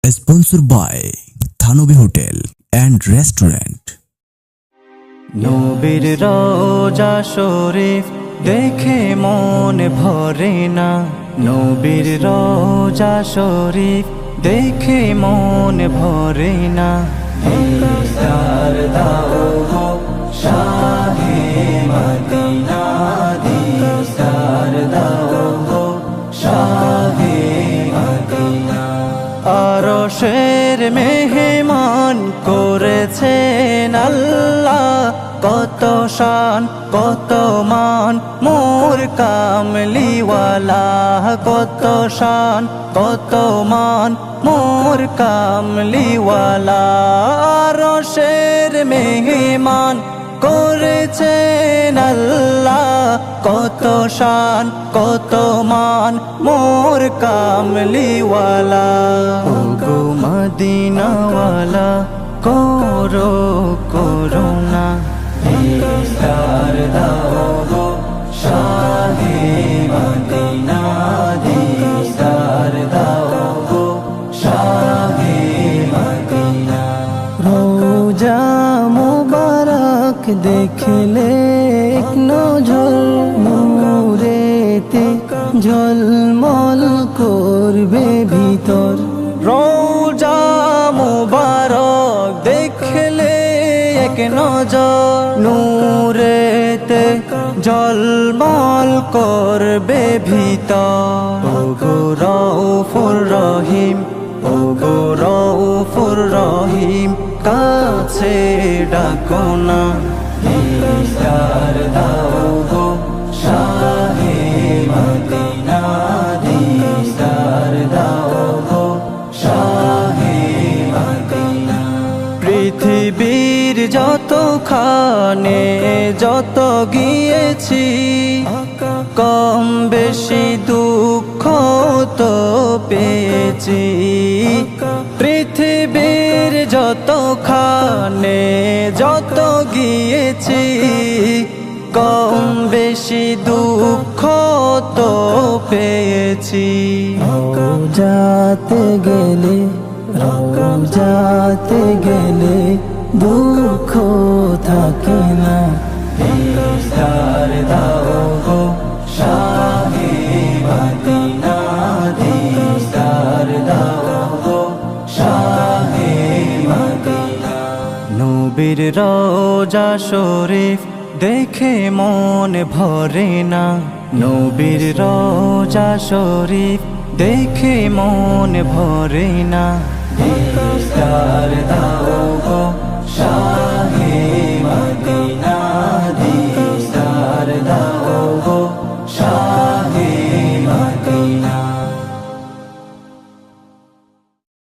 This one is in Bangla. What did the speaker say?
Sponsored by Thanobi Hotel and Restaurant. নবীর রওজা শরীফ দেখে মন ভরে না, নবীর রওজা শরীফ দেখে মন ভরে না। দিদার দাও গো শাহে মদিনা, দিদার দাও গো শাহে মদিনা। আরশের মেহমান করেছেন আল্লাহ, কত শান কত মান মোর কামলিওয়ালা, কত শান কত মান মোর কামলিওয়ালা। আরশের মেহমান করেছেন আল্লাহ, কত শান কত মান মোর কামলিওয়ালা। ওগো মদিনাওয়ালা করো করুণা, দিদার দাও গো শাহে মদিনা, দিদার দাও গো শাহে মদিনা। রওজা মুবারক দেখলে এক নজর, নূরেতে ঝলমল করবে ভিতর। রওজা মুবারক দেখলে এক নজর, নূরেতে ঝলমল করবে ভিতর। ওগো রউফুর রহিম, ওগো রউফুর রহিম কাছে ডাকো না, দিদার দাও গো শাহে মদিনা, দিদার দাও গো শাহে মদিনা। পৃথিবীর যতখানে যত গিয়েছি, কম বেশি দুঃখ তো পেয়েছি। পৃথিবীর যতখানে যত গিয়েছি, কম বেশি দুঃখ তো পেয়েছি। রওজাতে গেলে, রওজাতে গেলে দুঃখ থাকে না, দিদার দাও গো শাহে মদিনা, দিদার দাও গো শাহে মদিনা। নবীর রওজা শরীফ দেখে মন ভরে না, নবীর রওজা শরীফ দেখে মন ভরে না, দিদার দাও গো